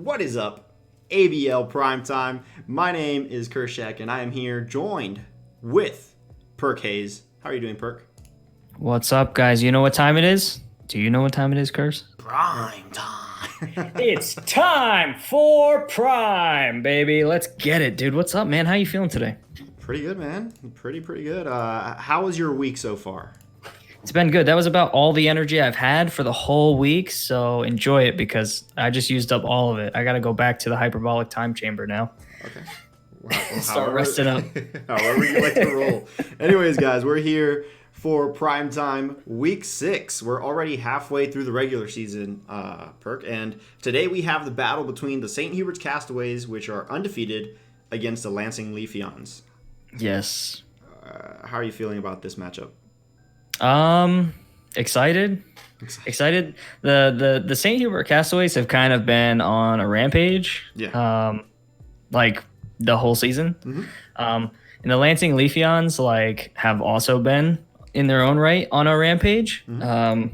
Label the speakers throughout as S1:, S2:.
S1: What is up, ABL Primetime? My name is CurseShaka, and I am here joined with PerkHaze. How are you doing, Perk?
S2: What's up, guys? You know what time it is? Do you know what time it is, Curse?
S1: Prime time.
S2: It's time for Prime, baby. Let's get it, dude. What's up, man? How you feeling today?
S1: Pretty good, man. Pretty good. How was your week so far?
S2: It's been good. That was about all the energy I've had for the whole week, so enjoy it because I just used up all of it. I got to go back to the hyperbolic time chamber now.
S1: Okay. Well,
S2: Start resting up.
S1: However you like to roll. Anyways, guys, we're here for Primetime Week 6. We're already halfway through the regular season, Perk, and today we have the battle between the St.Huberts Castaways, which are undefeated, against the Lansing Leafeons.
S2: Yes.
S1: How are you feeling about this matchup?
S2: Excited. The St.Huberts Castaways have kind of been on a rampage.
S1: Yeah.
S2: Like the whole season.
S1: Mm-hmm.
S2: And the Lansing Leafeons have also been in their own right on a rampage.
S1: Mm-hmm.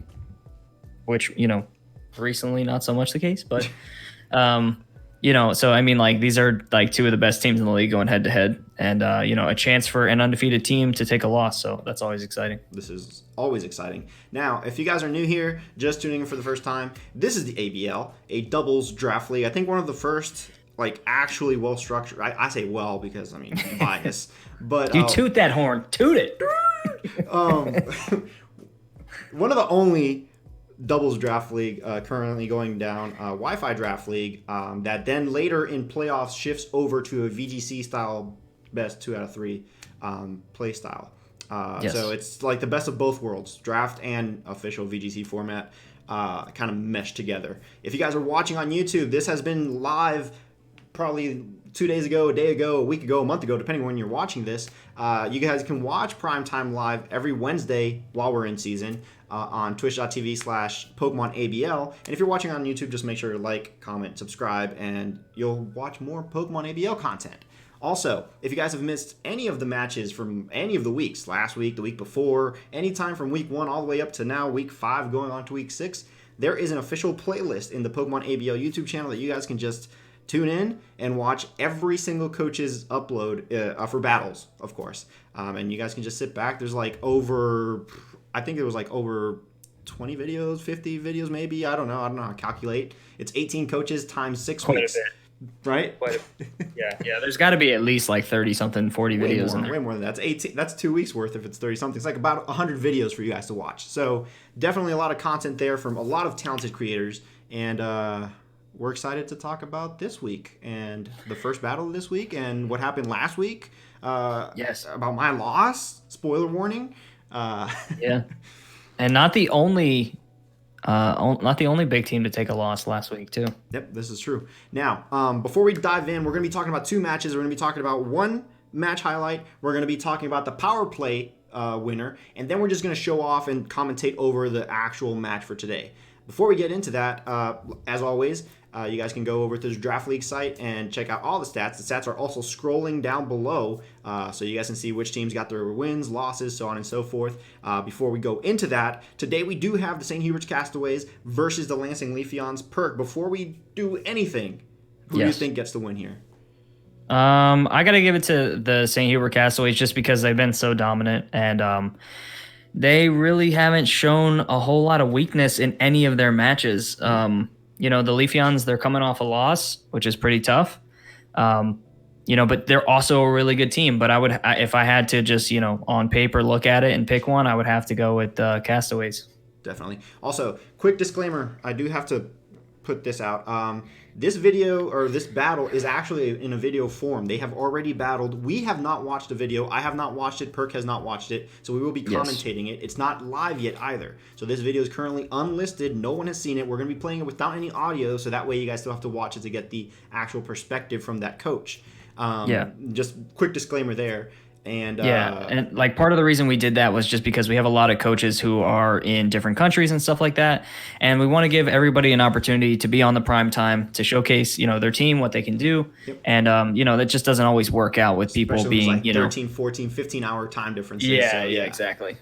S2: Which, recently not so much the case, but so I mean, these are two of the best teams in the league going head to head, and a chance for an undefeated team to take a loss. So that's always exciting.
S1: This is always exciting. Now, if you guys are new here, just tuning in for the first time, this is the ABL, a doubles draft league. I think one of the first actually well structured. I say well because I'm biased, but
S2: you toot that horn, toot it.
S1: One of the only doubles draft league currently going down, Wi-Fi draft league, that then later in playoffs shifts over to a VGC style best 2 out of 3 play style.
S2: Yes.
S1: So it's the best of both worlds, draft and official VGC format kind of meshed together. If you guys are watching on YouTube, this has been live probably 2 days ago, a day ago, a week ago, a month ago, depending on when you're watching this. You guys can watch Primetime live every Wednesday while we're in season on twitch.tv/PokemonABL. And if you're watching on YouTube, just make sure to like, comment, subscribe, and you'll watch more PokemonABL content. Also, if you guys have missed any of the matches from any of the weeks, last week, the week before, anytime from week 1 all the way up to now, week 5 going on to week 6, there is an official playlist in the PokemonABL YouTube channel that you guys can just tune in and watch every single coach's upload for battles, of course. And you guys can just sit back. There's over 20 videos, 50 videos maybe. I don't know how to calculate. It's 18 coaches times 6 weeks.
S2: Quite a bit.
S1: Right?
S2: Yeah. There's got to be at least 30-something, 40 videos in there.
S1: Way more than that. That's 18. That's 2 weeks worth if it's 30-something. It's about 100 videos for you guys to watch. So definitely a lot of content there from a lot of talented creators. And we're excited to talk about this week and the first battle of this week and what happened last week.
S2: Yes.
S1: About my loss. Spoiler warning.
S2: Yeah. And not the only big team to take a loss last week, too.
S1: Yep, this is true. Now, before we dive in, we're going to be talking about 2 matches. We're going to be talking about one match highlight. We're going to be talking about the power play winner. And then we're just going to show off and commentate over the actual match for today. Before we get into that, as always, you guys can go over to the Draft League site and check out all the stats. The stats are also scrolling down below, so you guys can see which teams got their wins, losses, so on and so forth. Before we go into that, today we do have the St.Huberts Castaways versus the Lansing Leafeons. Perk, before we do anything, who do you think gets the win here?
S2: I got to give it to the St.Huberts Castaways just because they've been so dominant, and they really haven't shown a whole lot of weakness in any of their matches. The Leafeons, they're coming off a loss, which is pretty tough. But they're also a really good team. But if I had to just, on paper look at it and pick one, I would have to go with Castaways.
S1: Definitely. Also, quick disclaimer, I do have to put this out. This video or this battle is actually in a video form. They have already battled. We have not watched the video. I have not watched it. Perk has not watched it. So we will be commentating it. It's not live yet either. So this video is currently unlisted. No one has seen it. We're going to be playing it without any audio. So that way you guys still have to watch it to get the actual perspective from that coach. Just quick disclaimer there. And
S2: part of the reason we did that was just because we have a lot of coaches who are in different countries and stuff like that, and we want to give everybody an opportunity to be on the prime time to showcase their team, what they can do.
S1: Yep.
S2: And that just doesn't always work out with people being
S1: 13, 14, 15 hour time differences.
S2: Yeah, exactly.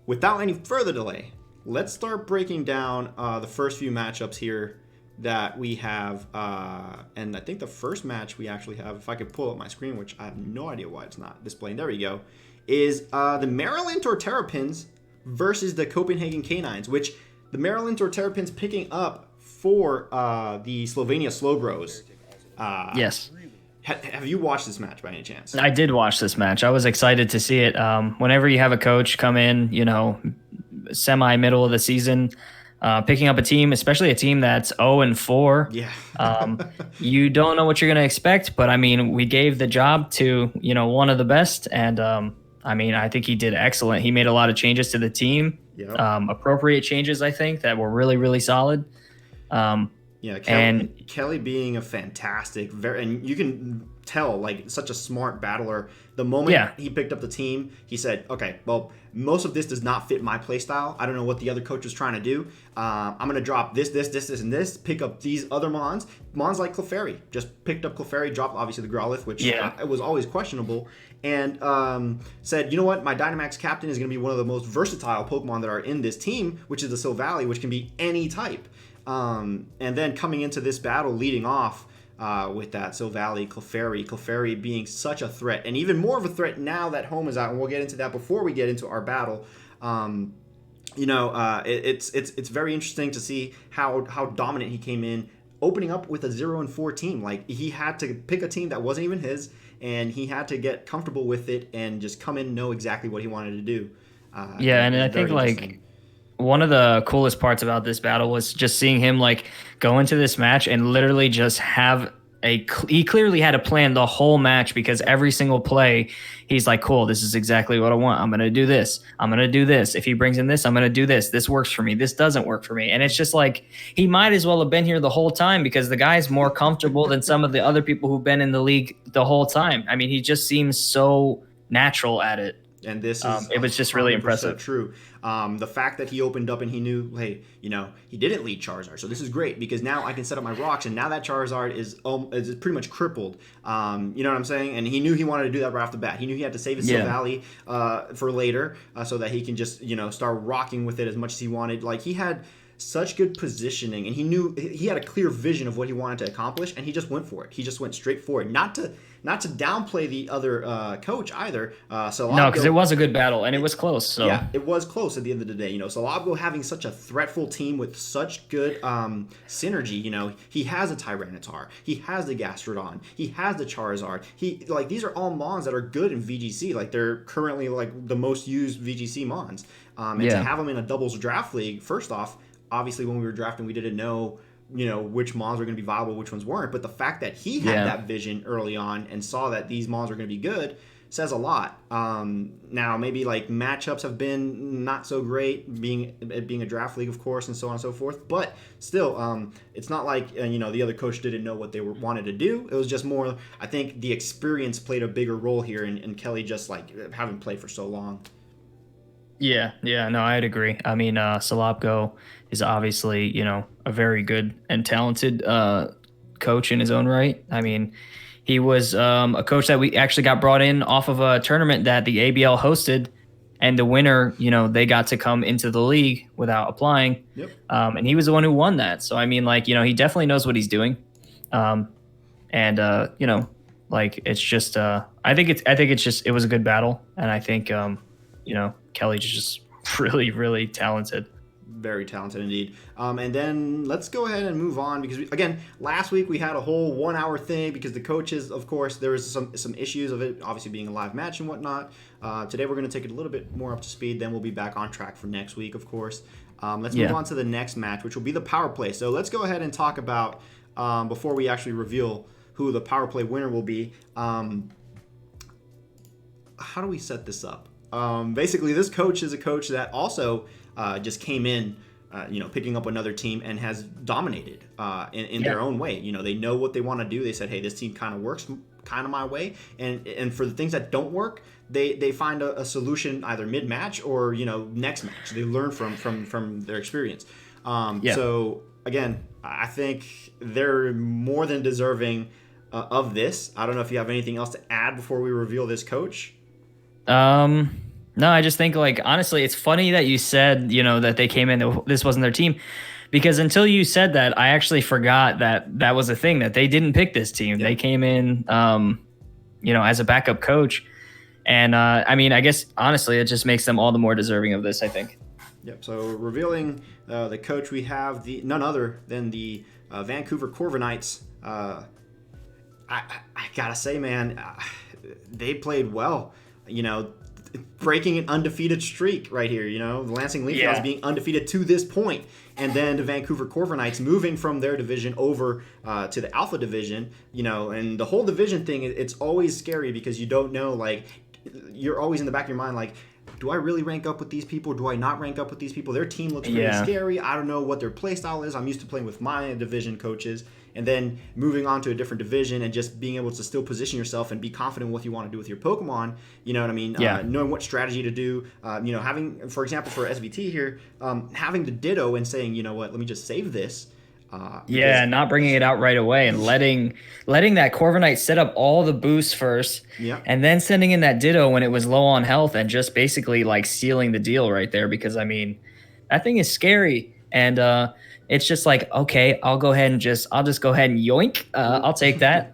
S1: Without any further delay, let's start breaking down the first few matchups here that we have, and I think the first match we actually have, if I could pull up my screen, which I have no idea why it's not displaying, there we go, is the Maryland Torterrapins versus the Copenhagen Canines, which the Maryland Torterrapins picking up for the Slovenia Slowbros.
S2: Yes.
S1: Have you watched this match by any chance?
S2: I did watch this match. I was excited to see it. Whenever you have a coach come in, semi-middle of the season, picking up a team, especially a team that's 0-4.
S1: Yeah.
S2: You don't know what you're going to expect, but I mean, we gave the job to, one of the best. And I think he did excellent. He made a lot of changes to the team, appropriate changes, I think, that were really, really solid.
S1: Kelly being a fantastic, and you can tell, like, such a smart battler. The moment he picked up the team, he said, okay, well, most of this does not fit my play style. I don't know what the other coach was trying to do. I'm going to drop this, and this, pick up these other Mons. Mons like Clefairy. Just picked up Clefairy, dropped, obviously, the Growlithe, which it was always questionable, and said, you know what, my Dynamax captain is going to be one of the most versatile Pokemon that are in this team, which is the Silvally, which can be any type. And then coming into this battle, leading off with that Silvally, Clefairy being such a threat, and even more of a threat now that Home is out, and we'll get into that before we get into our battle. It's very interesting to see how dominant he came in, opening up with a 0-4 team. Like, he had to pick a team that wasn't even his, and he had to get comfortable with it and just come in and know exactly what he wanted to do.
S2: And I think, like, one of the coolest parts about this battle was just seeing him, like, go into this match and literally just have he clearly had a plan the whole match, because every single play he's like, cool, this is exactly what I want. I'm going to do this. I'm going to do this. If he brings in this, I'm going to do this. This works for me. This doesn't work for me. And it's just like, he might as well have been here the whole time, because the guy's more comfortable than some of the other people who've been in the league the whole time. I mean, he just seems so natural at it.
S1: And this is
S2: it was just really impressive.
S1: True. The fact that he opened up and he knew, hey, he didn't lead Charizard, so this is great, because now I can set up my rocks, and now that Charizard is pretty much crippled. You know what I'm saying? And he knew he wanted to do that right off the bat. He knew he had to save his Silvally for later, so that he can just start rocking with it as much as he wanted. Like, he had such good positioning, and he knew he had a clear vision of what he wanted to accomplish, and he just went for it. He just went straight for it. Not to downplay the other coach either.
S2: No, because it was a good battle, and it was close. So
S1: yeah, it was close at the end of the day. Salabgo having such a threatful team with such good synergy. He has a Tyranitar, he has the Gastrodon, he has the Charizard. These are all Mons that are good in VGC. Like, they're currently like the most used VGC Mons. To have them in a doubles draft league, first off, obviously when we were drafting, we didn't know which Mons were going to be viable, which ones weren't. But the fact that he had that vision early on and saw that these Mons were going to be good says a lot. Now, maybe like matchups have been not so great, being a draft league, of course, and so on and so forth. But still, it's not like the other coach didn't know what they wanted to do. It was just more, I think, the experience played a bigger role here, and Kelly just like having played for so long.
S2: Yeah, no, I'd agree. I mean, Salabgo is obviously, a very good and talented coach in his own right. I mean, he was a coach that we actually got brought in off of a tournament that the ABL hosted, and the winner, they got to come into the league without applying.
S1: Yep.
S2: And he was the one who won that. So, I mean, like, he definitely knows what he's doing. It's just, I think it's just, it was a good battle. And I think, Kelly's just really, really talented.
S1: Very talented indeed. And then let's go ahead and move on, because again, last week we had a whole 1 hour thing because the coaches, of course, there was some issues of it obviously being a live match and whatnot. Today we're going to take it a little bit more up to speed. Then we'll be back on track for next week, of course. Let's move on to the next match, which will be the power play. So let's go ahead and talk about, before we actually reveal who the power play winner will be, how do we set this up? Basically, this coach is a coach that also just came in, picking up another team and has dominated in their own way. They know what they want to do. They said, hey, this team kind of works kind of my way. And for the things that don't work, they find a solution either mid-match or, next match. They learn from their experience. So, again, I think they're more than deserving of this. I don't know if you have anything else to add before we reveal this coach.
S2: No, I just think, like, honestly, it's funny that you said, that they came in, this wasn't their team, because until you said that, I actually forgot that was a thing, that they didn't pick this team. They came in, as a backup coach. And I mean, I guess honestly, it just makes them all the more deserving of this, I think.
S1: Yep. So revealing the coach, we have none other than the Vancouver Corviknights. I gotta say, man, they played well. Breaking an undefeated streak right here. The Lansing Leafeons being undefeated to this point, and then the Vancouver Corviknights moving from their division over to the Alpha division. And the whole division thing, it's always scary because you don't know. Like, you're always in the back of your mind, like, do I really rank up with these people? Do I not rank up with these people? Their team looks really scary. I don't know what their play style is. I'm used to playing with my division coaches. And then moving on to a different division and just being able to still position yourself and be confident in what you want to do with your Pokemon. You know what I mean? Knowing what strategy to do. Having, for example, for SVT here, having the Ditto and saying, you know what, let me just save this.
S2: Not bringing it out right away and letting that Corviknight set up all the boosts first, and then sending in that Ditto when it was low on health and just basically like sealing the deal right there. Because I mean, that thing is scary, and it's just like, okay, I'll just go ahead and yoink. I'll take that.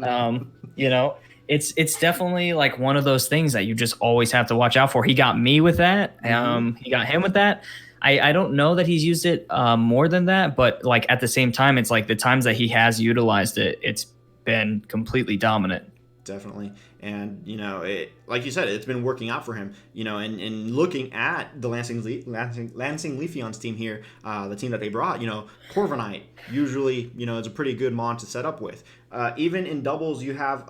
S2: It's definitely like one of those things that you just always have to watch out for. He got me with that. He got him with that. I don't know that he's used it more than that, but like at the same time, it's like the times that he has utilized it, it's been completely dominant.
S1: Definitely. And, like you said, it's been working out for him, and looking at the Lansing Leafeons team here, the team that they brought, Corviknight usually, is a pretty good mon to set up with. Even in doubles, you have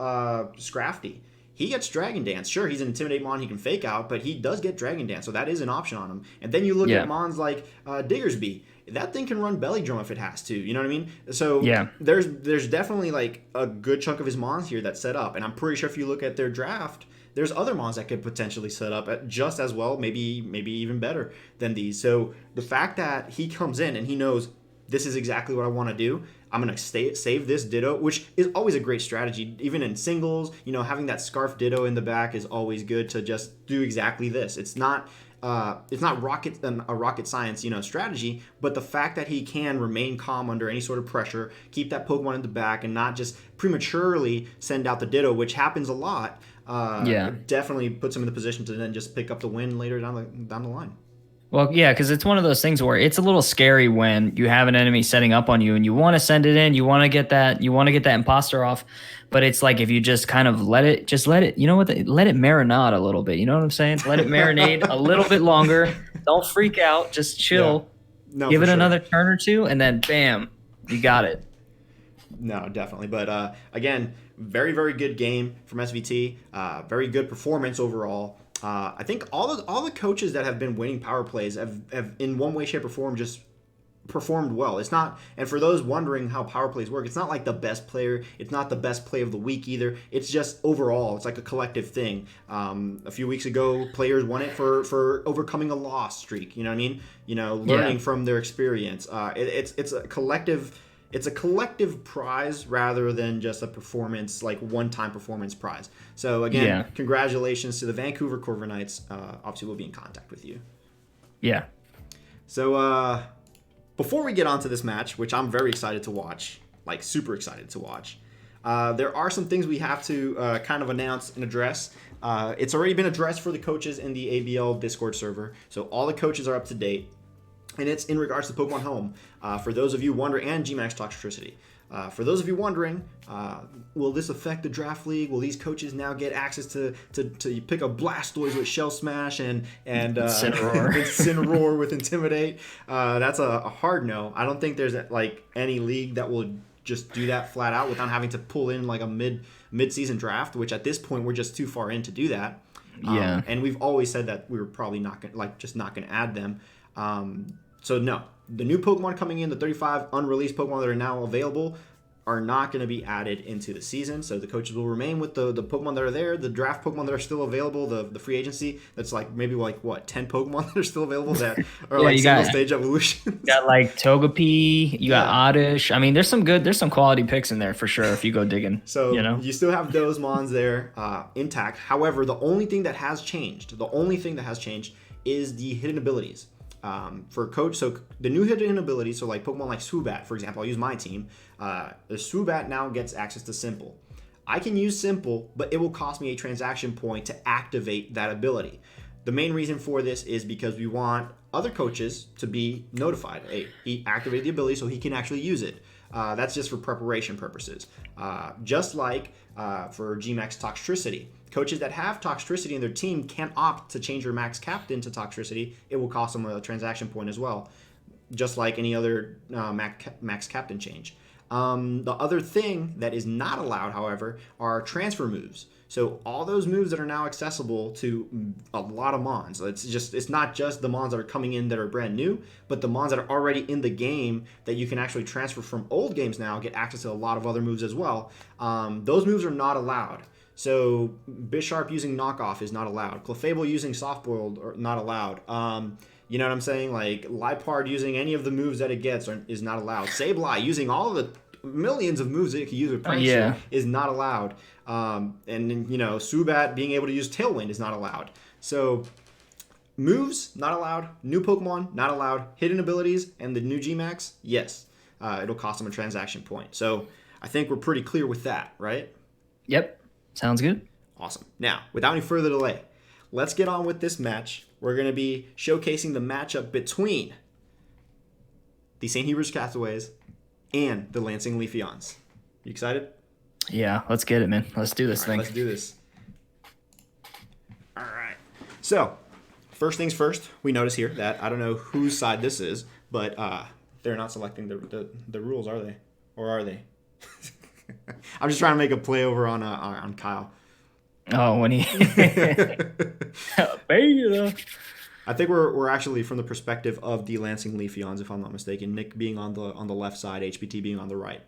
S1: Scrafty. He gets Dragon Dance. Sure, he's an Intimidate mon. He can fake out, but he does get Dragon Dance, so that is an option on him. And then you look at mons like Diggersby. That thing can run Belly Drum if it has to. You know what I mean? So there's definitely like a good chunk of his mons here that's set up. And I'm pretty sure if you look at their draft, there's other mons that could potentially set up at just as well, maybe even better than these. So the fact that he comes in and he knows this is exactly what I want to do. I'm going to save this Ditto, which is always a great strategy. Even in singles, having that Scarf Ditto in the back is always good to just do exactly this. It's not rocket science, strategy, but the fact that he can remain calm under any sort of pressure, keep that Pokemon in the back, and not just prematurely send out the Ditto, which happens a lot, definitely puts him in the position to then just pick up the win later down the line.
S2: Well, yeah, because it's one of those things where it's a little scary when you have an enemy setting up on you and you want to send it in, you want to get that imposter off, but it's like if you just kind of let it, let it marinate a little bit. You know what I'm saying? Let it marinate a little bit longer. Don't freak out. Just chill.
S1: Yeah. No,
S2: give it another turn or two, and then bam, you got it.
S1: No, definitely. But again, very, very good game from SVT. Very good performance overall. I think all the coaches that have been winning power plays have in one way, shape, or form just performed well. It's not, and for those wondering how power plays work, it's not like the best player. It's not the best play of the week either. It's just overall, it's like a collective thing. A few weeks ago, players won it for overcoming a loss streak. You know what I mean? Learning from their experience. It's a collective. It's a collective prize rather than just a performance, like one-time performance prize. So again, congratulations to the Vancouver Corviknights. Obviously, we'll be in contact with you.
S2: Yeah.
S1: So before we get on to this match, which I'm very excited to watch, like super excited to watch, there are some things we have to kind of announce and address. It's already been addressed for the coaches in the ABL Discord server, so all the coaches are up to date. And it's in regards to Pokemon Home. For those of you wondering, and GMAX Toxtricity. For those of you wondering, will this affect the draft league? Will these coaches now get access to pick up Blastoise with Shell Smash and Incineroar with Intimidate? That's a hard no. I don't think there's like any league that will just do that flat out without having to pull in like a mid-season draft, which at this point we're just too far in to do that. And we've always said that we were probably not gonna add them. So no, the new Pokemon coming in, the 35 unreleased Pokemon that are now available, are not going to be added into the season. So the coaches will remain with the Pokemon that are there, the draft Pokemon that are still available, the free agency. That's like maybe 10 Pokemon that are still available that are single stage evolutions.
S2: You got like Togepi, you got Oddish. I mean, there's some quality picks in there for sure if you go digging.
S1: So you still have those mons there intact. However, the only thing that has changed is the hidden abilities. for coach. So the new hidden ability, so like Pokemon like Swoobat, for example, I'll use my team. The Swoobat now gets access to Simple. I can use Simple, but it will cost me a transaction point to activate that ability. The main reason for this is because we want other coaches to be notified. Hey, he activated the ability so he can actually use it. That's just for preparation purposes. Just like for Gmax Toxtricity. Coaches that have Toxtricity in their team can opt to change their max captain to Toxtricity. It will cost them a transaction point as well, just like any other max captain change. The other thing that is not allowed, however, are transfer moves. So all those moves that are now accessible to a lot of mons. It's not just the mons that are coming in that are brand new, but the mons that are already in the game that you can actually transfer from old games now, get access to a lot of other moves as well. Those moves are not allowed. So Bisharp using Knockoff is not allowed. Clefable using Softboiled are not allowed. You know what I'm saying? Like Liepard using any of the moves that it gets is not allowed. Sableye using all of the millions of moves that it can use with Prankster is not allowed. And you know, Zubat being able to use Tailwind is not allowed. So moves, not allowed. New Pokemon, not allowed. Hidden abilities and the new Gmax, yes. It'll cost them a transaction point. So I think we're pretty clear with that, right?
S2: Yep. Sounds good.
S1: Awesome. Now, without any further delay, let's get on with this match. We're going to be showcasing the matchup between the St.Huberts Castaways and the Lansing Leafeons. You excited?
S2: Yeah, let's get it, man. Let's do this thing.
S1: Let's do this. All right. So, first things first, we notice here that I don't know whose side this is, but they're not selecting the rules, are they? Or are they? I'm just trying to make a play over on Kyle.
S2: Oh, when he beta.
S1: I think we're actually from the perspective of the Lansing Leafeons, if I'm not mistaken. Nick being on the left side, HPT being on the right.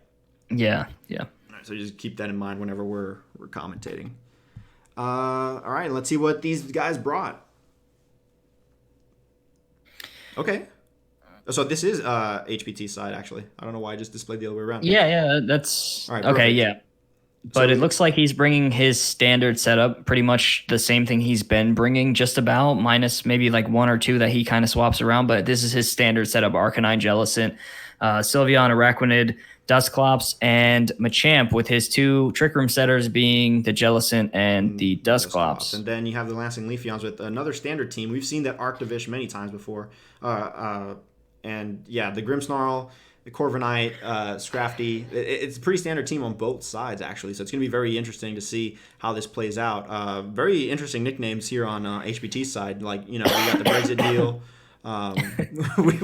S2: Yeah.
S1: All right, so just keep that in mind whenever we're commentating. All right, let's see what these guys brought. Okay. So this is HPT's side, actually. I don't know why I just displayed the other way around.
S2: Yeah, that's...
S1: All right,
S2: okay,
S1: perfect.
S2: yeah. But it looks like he's bringing his standard setup, pretty much the same thing he's been bringing, just about, minus maybe like one or two that he kind of swaps around. But this is his standard setup: Arcanine, Jellicent, Sylveon, Araquanid, Dusclops, and Machamp, with his two Trick Room setters being the Jellicent and the Dusclops.
S1: And then you have the Lansing Leafeons with another standard team. We've seen that Arctovish many times before. And yeah, the Grimmsnarl, the Corviknight, Scrafty. It's a pretty standard team on both sides, actually. So it's going to be very interesting to see how this plays out. Very interesting nicknames here on HPT's side. Like, you know, we got the Brexit deal.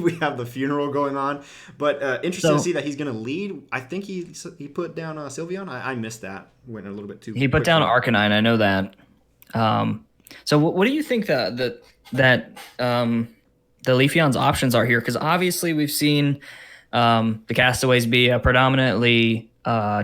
S1: We have the funeral going on. But interesting to see that he's going to lead. I think he put down Sylveon. I missed that. Went a little bit too.
S2: He put down Arcanine. I know that. So what do you think that the Leafeon's options are here? Because obviously we've seen the Castaways be a predominantly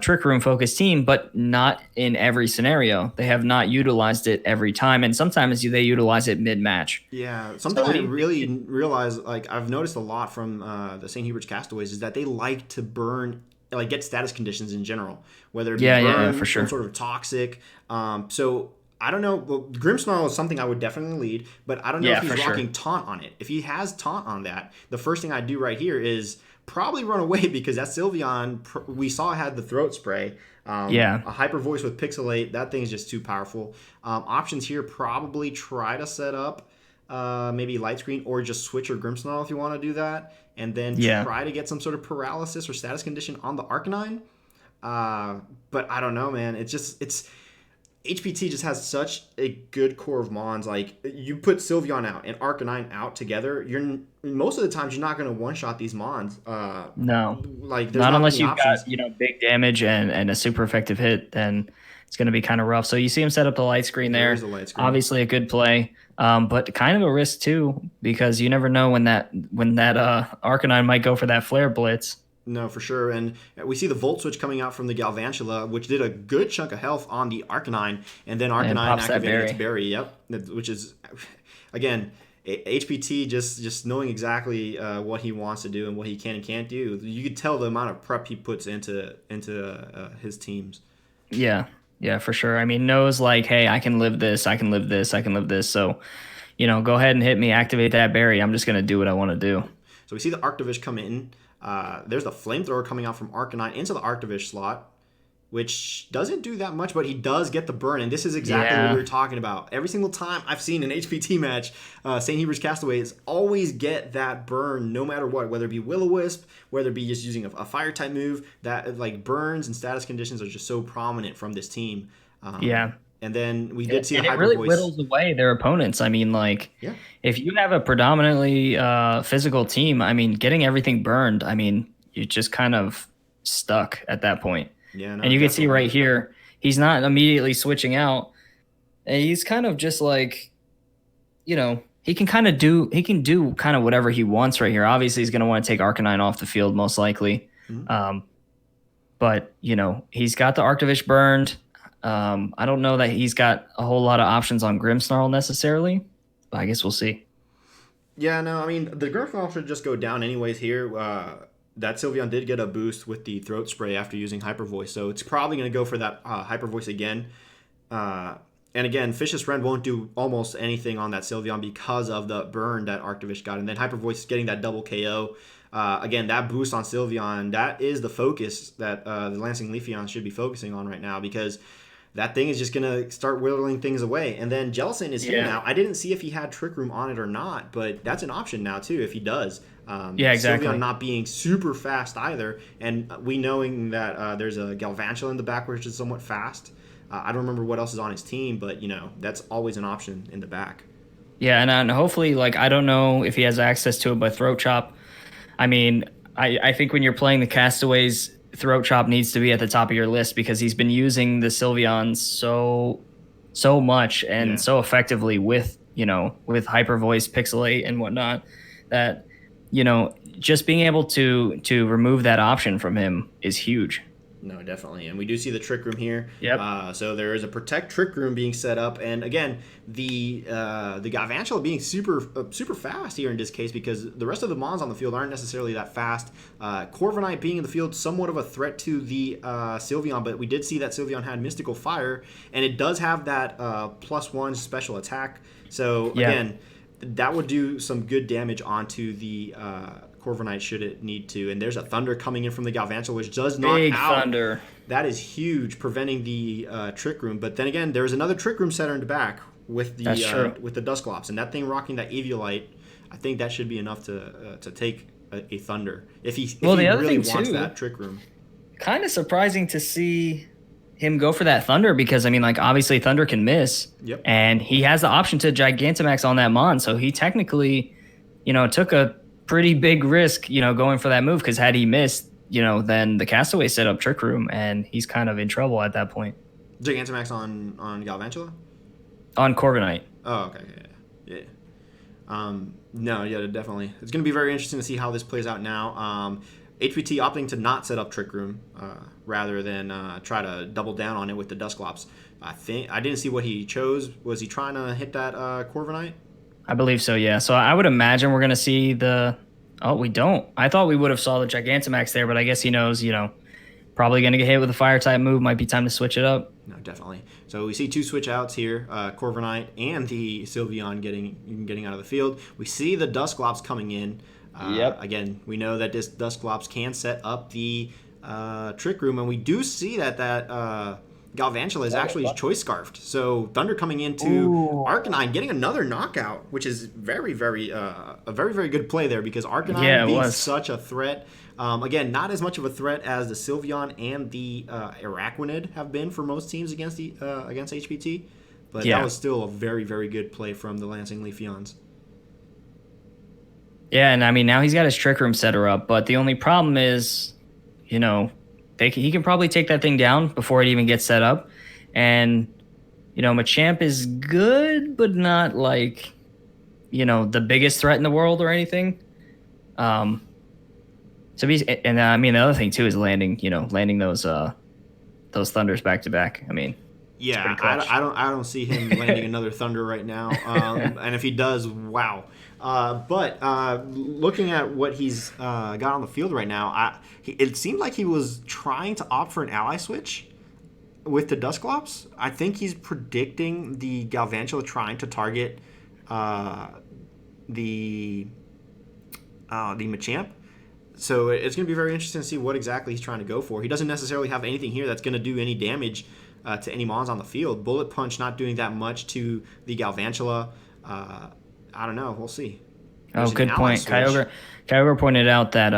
S2: Trick Room focused team, but not in every scenario. They have not utilized it every time, and sometimes they utilize it mid-match.
S1: Yeah, something I really realize, like I've noticed a lot from the St.Huberts Castaways, is that they like to burn, like get status conditions in general, whether it be burn,
S2: for sure,
S1: some sort of toxic. So I don't know. Well, Grimmsnarl is something I would definitely lead, but I don't know if he's rocking Taunt on it. If he has Taunt on that, the first thing I'd do right here is probably run away, because that Sylveon we saw had the throat spray. A hyper voice with Pixelate, that thing is just too powerful. Options here, probably try to set up maybe Light Screen, or just switch your Grimmsnarl if you want to do that, and then try to get some sort of paralysis or status condition on the Arcanine. But I don't know, man. It's HPT just has such a good core of mons. Like, you put Sylveon out and Arcanine out together, most of the times you're not going to one-shot these mons.
S2: No.
S1: Like,
S2: not unless you've got, big damage and a super effective hit, then it's going to be kind of rough. So you see him set up the light screen there.
S1: There's a light screen.
S2: Obviously a good play, but kind of a risk too, because you never know when that Arcanine might go for that Flare Blitz.
S1: No, for sure. And we see the Volt Switch coming out from the Galvantula, which did a good chunk of health on the Arcanine, and then Arcanine activated its berry. Yep. Which is, again, HPT just knowing exactly what he wants to do and what he can and can't do. You could tell the amount of prep he puts into his teams.
S2: Yeah, for sure. I mean, knows like, hey, I can live this, I can live this, I can live this. So, go ahead and hit me, activate that berry. I'm just gonna do what I want to do.
S1: So we see the Arctovish come in. There's the Flamethrower coming out from Arcanine into the Arctovish slot, which doesn't do that much, but he does get the burn, and this is exactly what we were talking about. Every single time I've seen an HPT match, St.Huberts Castaways always get that burn no matter what, whether it be Will-O-Wisp, whether it be just using a Fire-type move. That like burns and status conditions are just so prominent from this team. And then we did see the Hyper Voice.
S2: It really whittles away their opponents. I mean, like, if you have a predominantly physical team, I mean, getting everything burned, I mean, you're just kind of stuck at that point.
S1: Yeah,
S2: and you can see right here, he's not immediately switching out. And he's kind of just like, he can do kind of whatever he wants right here. Obviously, he's going to want to take Arcanine off the field, most likely. Mm-hmm. But, he's got the Arctovish burned. I don't know that he's got a whole lot of options on Grimmsnarl necessarily, but I guess we'll see.
S1: Yeah, no, I mean, the Grimmsnarl should just go down anyways here. That Sylveon did get a boost with the Throat Spray after using Hyper Voice, so it's probably going to go for that Hyper Voice again. And again, Vicious Rend won't do almost anything on that Sylveon because of the burn that Arctovish got, and then Hyper Voice is getting that double KO. Again, that boost on Sylveon, that is the focus that the Lansing Leafeons should be focusing on right now, because that thing is just going to start whittling things away. And then Jellicent is here now. I didn't see if he had Trick Room on it or not, but that's an option now, too, if he does.
S2: Exactly.
S1: Sylveon not being super fast either, and we knowing that there's a Galvantula in the back, which is somewhat fast. I don't remember what else is on his team, but, that's always an option in the back.
S2: Yeah, and hopefully, like, I don't know if he has access to it, but Throat Chop, I mean, I think when you're playing the Castaways, Throat Chop needs to be at the top of your list, because he's been using the Sylveons so much and so effectively with Hyper Voice, Pixelate, and whatnot, that just being able to remove that option from him is huge.
S1: No, definitely. And we do see the Trick Room here.
S2: Yep.
S1: So there is a Protect Trick Room being set up. And again, the Galvantula being super fast here in this case, because the rest of the Mons on the field aren't necessarily that fast. Corviknight being in the field, somewhat of a threat to the Sylveon, but we did see that Sylveon had Mystical Fire, and it does have that +1 special attack. So again, that would do some good damage onto the Corviknight should it need to. And there's a Thunder coming in from the Galvantula, which does knock
S2: Big
S1: out.
S2: Thunder.
S1: That is huge, preventing the Trick Room. But then again, there's another Trick Room setter in the back with the Dusclops, and that thing rocking that Eviolite. I think that should be enough to take a Thunder if he really wants that Trick Room.
S2: Kind of surprising to see him go for that Thunder, because I mean, like, obviously Thunder can miss, and he has the option to Gigantamax on that Mon, so he technically, took a pretty big risk, going for that move, because had he missed, then the Castaway set up Trick Room, and he's kind of in trouble at that point.
S1: Gigantamax on Galvantula?
S2: On Corviknight.
S1: Oh, okay. Yeah. Definitely. It's going to be very interesting to see how this plays out now. HPT opting to not set up Trick Room rather than try to double down on it with the Dusclops. I didn't see what he chose. Was he trying to hit that Corviknight?
S2: I believe so, yeah. So I would imagine we're going to see the... Oh, we don't. I thought we would have saw the Gigantamax there, but I guess he knows, probably going to get hit with a Fire-type move. Might be time to switch it up.
S1: No, definitely. So we see two switch outs here, Corviknight and the Sylveon getting out of the field. We see the Dusclops coming in. Again, we know that this Dusclops can set up the Trick Room, and we do see that Galvantula is actually Choice Scarfed. So Thunder coming into Arcanine, getting another knockout, which is very, very a very, very good play there, because Arcanine being such a threat. Again, not as much of a threat as the Sylveon and the Araquanid have been for most teams against HPT, but that was still a very, very good play from the Lansing Leafeons.
S2: Yeah, and I mean, now he's got his Trick Room setter up, but the only problem is, he can probably take that thing down before it even gets set up. And, Machamp is good, but not like, the biggest threat in the world or anything. The other thing too is landing those Thunders back to back. I mean,
S1: I don't see him landing another Thunder right now. And if he does, wow. But looking at what he's got on the field right now, it seemed like he was trying to opt for an ally switch with the Dusclops. I think he's predicting the Galvantula trying to target the Machamp. So it's going to be very interesting to see what exactly he's trying to go for. He doesn't necessarily have anything here that's going to do any damage to any mons on the field. Bullet Punch not doing that much to the Galvantula. I don't know. We'll see.
S2: Oh, good point. Kyogre pointed out that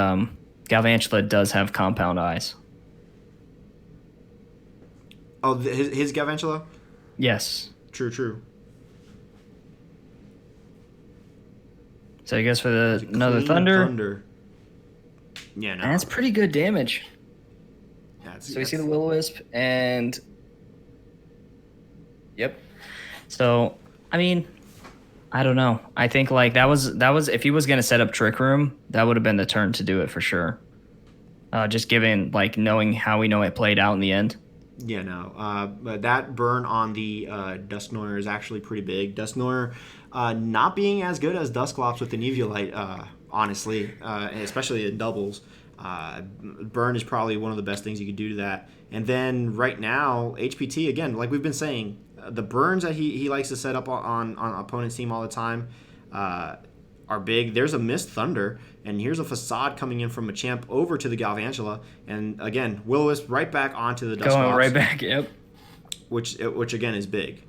S2: Galvantula does have compound eyes.
S1: Oh, his Galvantula?
S2: Yes.
S1: True.
S2: So I guess for another Thunder.
S1: Yeah, no.
S2: And that's pretty good damage.
S1: Yeah,
S2: so we see the Will-O-Wisp and... Yep. So, I mean, I don't know. I think like that was if he was going to set up Trick Room, that would have been the turn to do it for sure. Just given like knowing how we know it played out in the end.
S1: Yeah, no. But that burn on the Dusknoir is actually pretty big. Dusknoir not being as good as Dusclops with the Eviolite, honestly, especially in doubles. Burn is probably one of the best things you could do to that. And then right now, HPT, again, like we've been saying, the burns that he likes to set up on opponent's team all the time are big. There's a Mist Thunder, and here's a Facade coming in from Machamp over to the Galvantula. And again, Will-O-Wisp right back onto the Dusclops.
S2: Going right back, yep.
S1: Which again is big.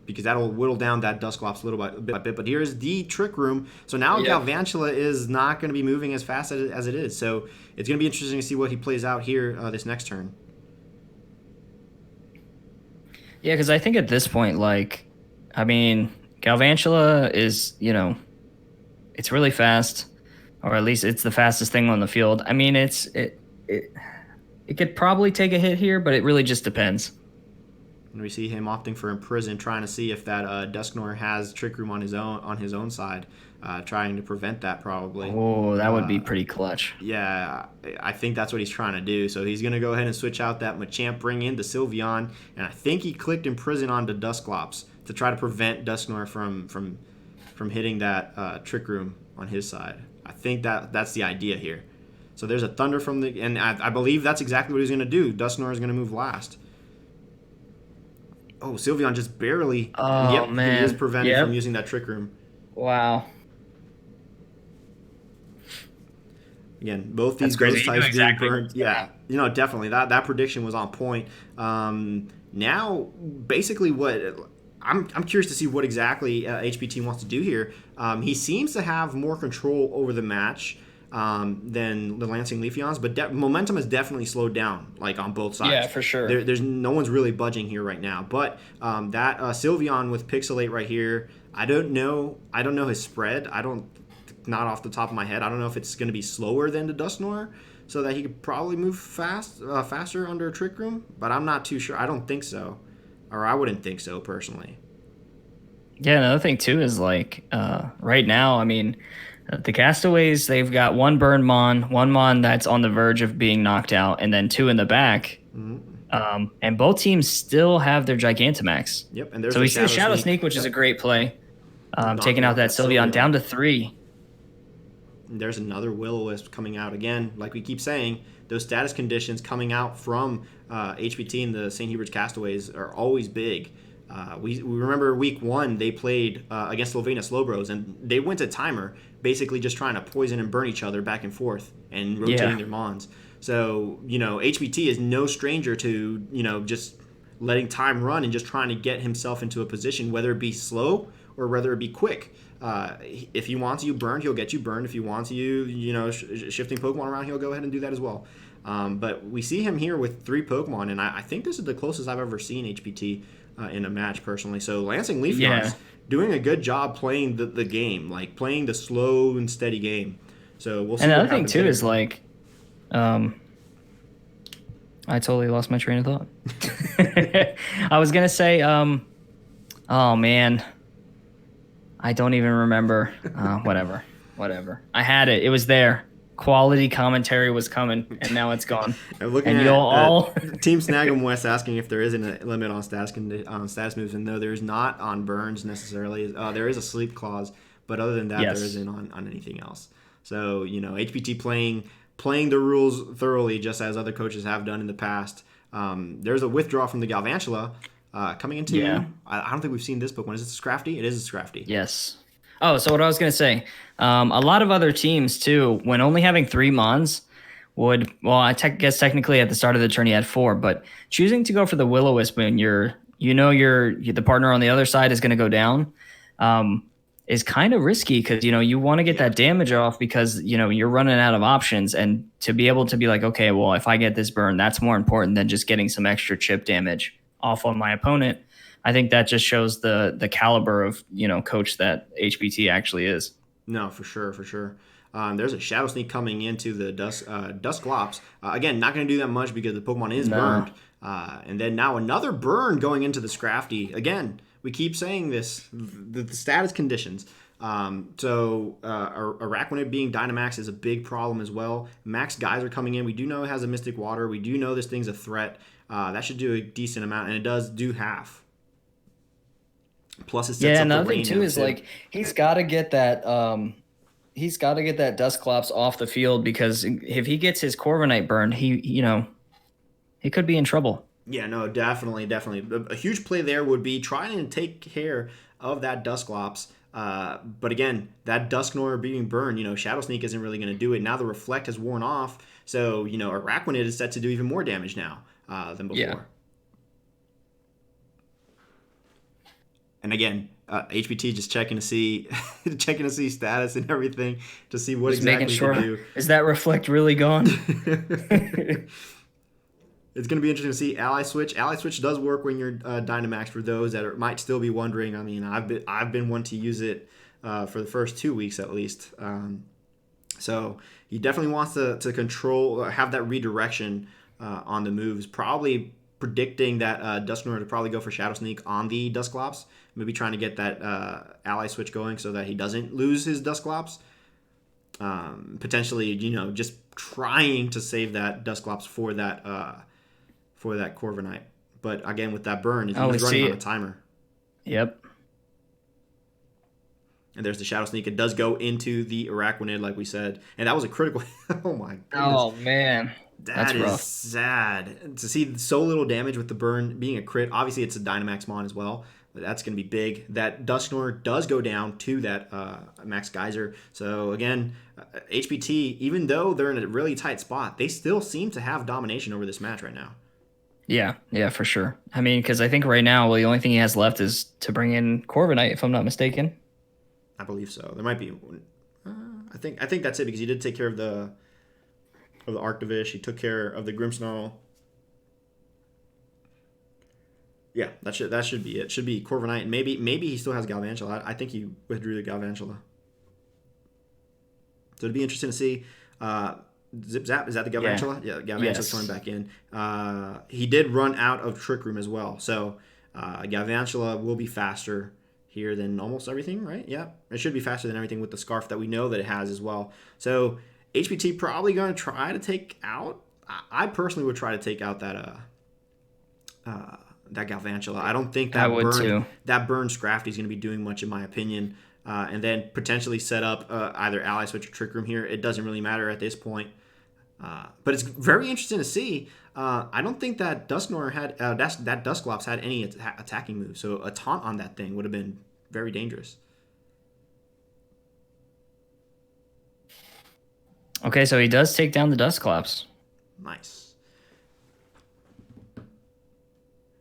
S1: Because that'll whittle down that Dusclops little bit by bit. But here's the Trick Room. So now Galvantula is not going to be moving as fast as it is. So it's going to be interesting to see what he plays out here this next turn.
S2: Yeah, because I think at this point, like, I mean, Galvantula is, it's really fast, or at least it's the fastest thing on the field. I mean, it could probably take a hit here, but it really just depends.
S1: And we see him opting for Imprison, trying to see if that Dusknoir has Trick Room on his own side, trying to prevent that probably.
S2: Oh, that would be pretty clutch.
S1: Yeah, I think that's what he's trying to do. So he's going to go ahead and switch out that Machamp, bring in the Sylveon, and I think he clicked Imprison onto Dusclops to try to prevent Dusknoir from hitting that Trick Room on his side. I think that's the idea here. So there's a Thunder from the... And I believe that's exactly what he's going to do. Dusknoir is going to move last. Oh, Sylveon just barely.
S2: Oh, man.
S1: He is prevented from using that Trick Room.
S2: Wow.
S1: Again, both these ghost types being burned. Yeah, definitely. That prediction was on point. Now, basically what... I'm curious to see what exactly HPT wants to do here. He seems to have more control over the match than the Lansing Leafeons, but momentum has definitely slowed down, like on both sides.
S2: Yeah, for sure.
S1: There's no one's really budging here right now. But that Sylveon with Pixelate right here, I don't know his spread. Not off the top of my head. I don't know if it's going to be slower than the Dusknoir, so that he could probably move faster under a Trick Room. But I'm not too sure. I don't think so, or I wouldn't think so personally.
S2: Yeah, another thing too is like right now, I mean. The Castaways, they've got one burn one mon that's on the verge of being knocked out, and then two in the back. Mm-hmm. And both teams still have their Gigantamax.
S1: Yep, and
S2: so we see the Shadow Sneak, which is a great play, taking out that Sylveon down to 3.
S1: And there's another Will-O-Wisp coming out again. Like we keep saying, those status conditions coming out from HPT and the St.Huberts Castaways are always big. We remember week 1 they played against Slovenia Slowbros, and they went to timer, basically just trying to poison and burn each other back and forth and rotating their mons. So, HPT is no stranger to, just letting time run and just trying to get himself into a position, whether it be slow or whether it be quick. If he wants you burned, he'll get you burned. If he wants you, shifting Pokemon around, he'll go ahead and do that as well. But we see him here with 3 Pokemon, and I think this is the closest I've ever seen HPT in a match personally. So Lansing Leafeons doing a good job playing the game, like playing the slow and steady game. So we'll see.
S2: And the other thing too is like, I totally lost my train of thought. I was gonna say, oh man, I don't even remember. Whatever. I had it. It was there. Quality commentary was coming, and now it's gone.
S1: And you'll all Team Snag'em West asking if there isn't a limit on status moves, and no, there's not on burns necessarily. There is a sleep clause, but other than that, there isn't on anything else. So HPT playing the rules thoroughly, just as other coaches have done in the past. There's a withdraw from the Galvantula. Coming into,
S2: Yeah.
S1: I don't think we've seen this Pokemon. Is it Scrafty? It is a Scrafty.
S2: Yes. Oh, so what I was gonna say, a lot of other teams too, when only having 3 Mons, would well, guess technically at the start of the turn he had 4, but choosing to go for the Will-O-Wisp when the partner on the other side is gonna go down, um, is kind of risky because you want to get that damage off because you're running out of options, and to be able to be like, okay, well, if I get this burn, that's more important than just getting some extra chip damage off on my opponent. I think that just shows the caliber of coach that HBT actually is.
S1: No, for sure, for sure. There's a Shadow Sneak coming into the Dusclops. Again, not going to do that much because the Pokemon is burned. And then now another burn going into the Scrafty. Again, we keep saying this, the status conditions. Araquanid being Dynamax is a big problem as well. Max Geyser coming in. We do know it has a Mystic Water. We do know this thing's a threat. That should do a decent amount, and it does do half. Plus, it sets up
S2: another
S1: the rain
S2: thing too is like he's got to get that Dusclops off the field, because if he gets his Corviknight burned, he could be in trouble.
S1: Yeah, no, definitely. A huge play there would be trying to take care of that Dusclops. But again, that Dusknoir being burned, Shadow Sneak isn't really going to do it. Now the Reflect has worn off, so Araquanid is set to do even more damage now than before.
S2: Yeah.
S1: And again, HBT just checking to see status and everything to see what
S2: just
S1: exactly
S2: making sure,
S1: to do.
S2: Is that Reflect really gone?
S1: It's going to be interesting to see Ally Switch. Ally Switch does work when you're Dynamax. For those that might still be wondering, I mean, I've been one to use it for the first 2 weeks at least. So he definitely wants to control, have that redirection on the moves. Probably predicting that Dusknoir to probably go for Shadow Sneak on the Dusclops. Maybe trying to get that Ally Switch going so that he doesn't lose his Dusclops. Potentially, just trying to save that Dusclops for that Corviknight. But again, with that burn, he's running on a timer.
S2: Yep.
S1: And there's the Shadow Sneak. It does go into the Araquanid, like we said. And that was a critical. Oh, my goodness.
S2: Oh, man.
S1: That's
S2: rough.
S1: Sad. To see so little damage with the burn being a crit. Obviously, it's a Dynamax Mon as well. But that's going to be big. That Dusknoir does go down to that Max Geyser. So, again, HBT, even though they're in a really tight spot, they still seem to have domination over this match right now.
S2: Yeah, for sure. I mean, because I think right now, the only thing he has left is to bring in Corviknight, if I'm not mistaken.
S1: I believe so. There might be. I think that's it, because he did take care of the Arctovish. He took care of the Grimmsnarl. Yeah, that should be it. Should be Corviknight, and maybe he still has Galvantula. I think he withdrew the Galvantula. So it'd be interesting to see. Zip Zap, is that the Galvantula? Yeah, Galvantula's coming back in. He did run out of Trick Room as well, so Galvantula will be faster here than almost everything, right? Yeah, it should be faster than everything with the Scarf that we know that it has as well. So HBT probably going to try to take out. I personally would try to take out that Galvantula. I don't think that burn Scrafty is going to be doing much, in my opinion. And then potentially set up either Ally Switch or Trick Room here. It doesn't really matter at this point. But it's very interesting to see. I don't think that Dusknoir had that Dusclops had any attacking moves. So a taunt on that thing would have been very dangerous.
S2: Okay, so he does take down the Dusclops.
S1: Nice.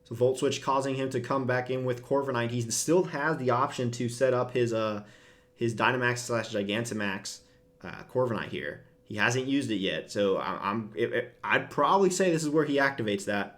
S1: So Volt Switch causing him to come back in with Corviknight. He still has the option to set up his Dynamax/Gigantamax Corviknight here. He hasn't used it yet, so I'd probably say this is where he activates that.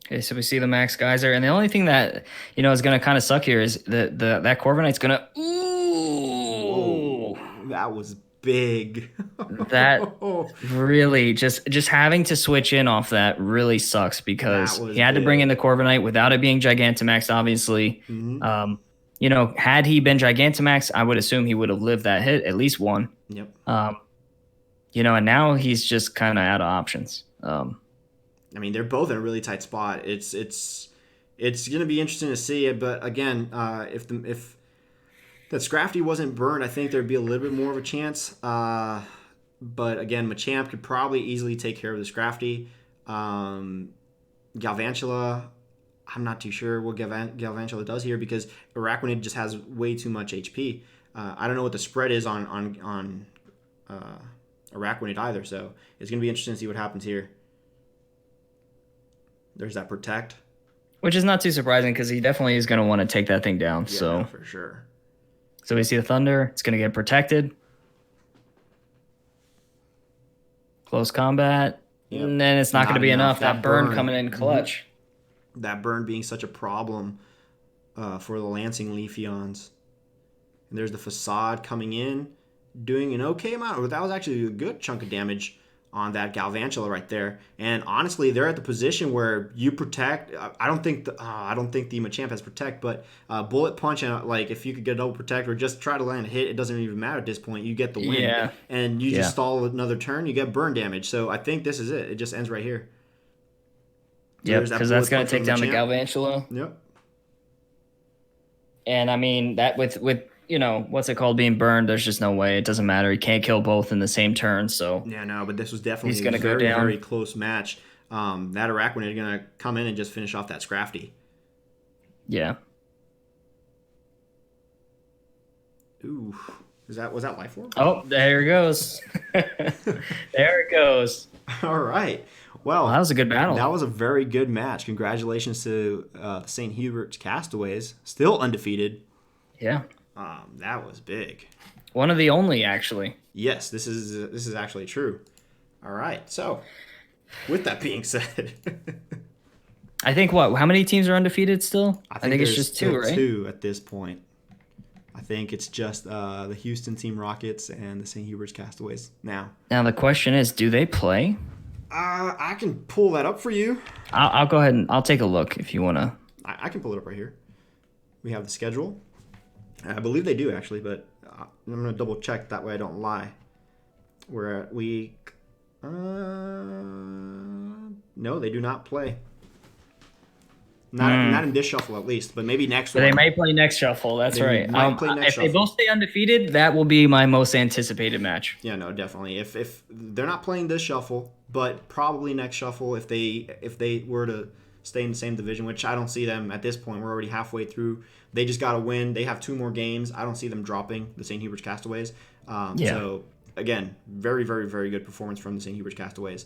S2: Okay, so we see the Max Geyser, and the only thing that is going to kind of suck here is that Corviknight's going to. Ooh,
S1: that was big.
S2: That really just having to switch in off that really sucks, because he had to bring in the Corviknight without it being Gigantamax, obviously. Mm-hmm. Had he been Gigantamax, I would assume he would have lived that hit, at least one.
S1: Yep.
S2: And now he's just kind of out of options.
S1: I mean, they're both in a really tight spot. It's going to be interesting to see it, but again, if that Scrafty wasn't burned, I think there'd be a little bit more of a chance. But again, Machamp could probably easily take care of the Scrafty. Galvantula, I'm not too sure what Galvantula does here because Araquanid just has way too much HP. I don't know what the spread is on Araquanid either, so it's going to be interesting to see what happens here. There's that Protect.
S2: Which is not too surprising because he definitely is going to want to take that thing down.
S1: Yeah,
S2: so
S1: no, for sure.
S2: So we see the Thunder. It's going to get protected. Close combat. Yep. And then it's not going to be enough. That burn coming in clutch.
S1: That burn being such a problem for the Lansing Leafeons. And there's the Facade coming in, doing an okay amount. That was actually a good chunk of damage on that Galvantula right there. And honestly, they're at the position where you protect. I don't think the Machamp has Protect, but Bullet Punch, and like if you could get a double Protect or just try to land a hit, it doesn't even matter at this point. You get the win.
S2: Yeah.
S1: And you just stall another turn, you get burn damage. So I think this is it. It just ends right here.
S2: Yeah, because that's going to take down the Galvantula.
S1: Yep.
S2: And I mean, that with what's it called, being burned, there's just no way. It doesn't matter. He can't kill both in the same turn. So
S1: yeah, no, but this was definitely a very, very close match. That Araquanid is going to come in and just finish off that Scrafty.
S2: Yeah.
S1: Ooh. Was that Life Orb?
S2: Oh, there it goes. There it goes.
S1: All right. Well,
S2: that was a good battle.
S1: That was a very good match. Congratulations to the St.Huberts Castaways, still undefeated.
S2: Yeah.
S1: That was big.
S2: One of the only, actually.
S1: Yes, this is actually true. All right. So, with that being said,
S2: I think how many teams are undefeated still? I think it's just two, right?
S1: Two at this point. I think it's just the Houston Team Rockets and the St.Huberts Castaways now.
S2: Now the question is, do they play?
S1: I can pull that up for you.
S2: I'll go ahead and I'll take a look if you want to.
S1: I can pull it up right here. We have the schedule. I believe they do, actually, but I'm going to double check. That way I don't lie. We're at week... no, they do not play. Not in this shuffle, at least, but maybe next one.
S2: They might play next shuffle. That's right. If
S1: they
S2: both stay undefeated, that will be my most anticipated match.
S1: Yeah, no, definitely. If they're not playing this shuffle, but probably next shuffle, if they were to stay in the same division, which I don't see them at this point. We're already halfway through. They just got to win. They have 2 more games. I don't see them dropping the St.Huberts Castaways. So, again, very, very, very good performance from the St.Huberts Castaways.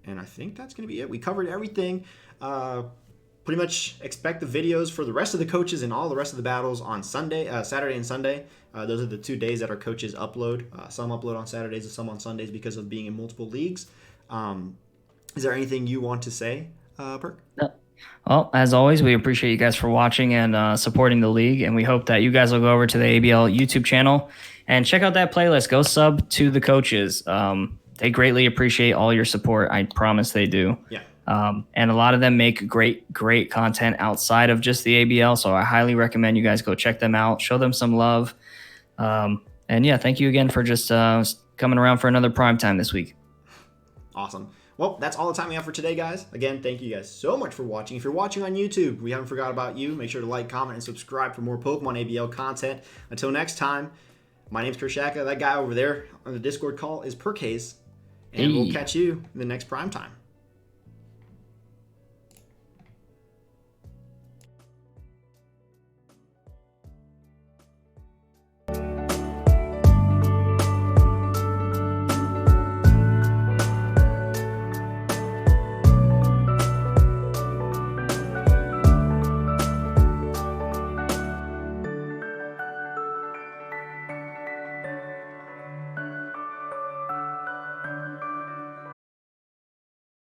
S1: And I think that's going to be it. We covered everything. Pretty much expect the videos for the rest of the coaches and all the rest of the battles on Saturday and Sunday. Those are the 2 days that our coaches upload. Some upload on Saturdays and some on Sundays because of being in multiple leagues. Is there anything you want to say, Perk?
S2: No. Well, as always, we appreciate you guys for watching and supporting the league, and we hope that you guys will go over to the ABL YouTube channel and check out that playlist. Go sub to the coaches. They greatly appreciate all your support. I promise they do.
S1: Yeah.
S2: And a lot of them make great content outside of just the ABL, so I highly recommend you guys go check them out, show them some love. And yeah, thank you again for just coming around for another Primetime this week.
S1: Awesome. Well, that's all the time we have for today, guys. Again, thank you guys so much for watching. If you're watching on YouTube, we haven't forgot about you. Make sure to like, comment, and subscribe for more PokemonABL content. Until next time, my name's CurseShaka. That guy over there on the Discord call is PerkHaze. And we'll catch you in the next Primetime.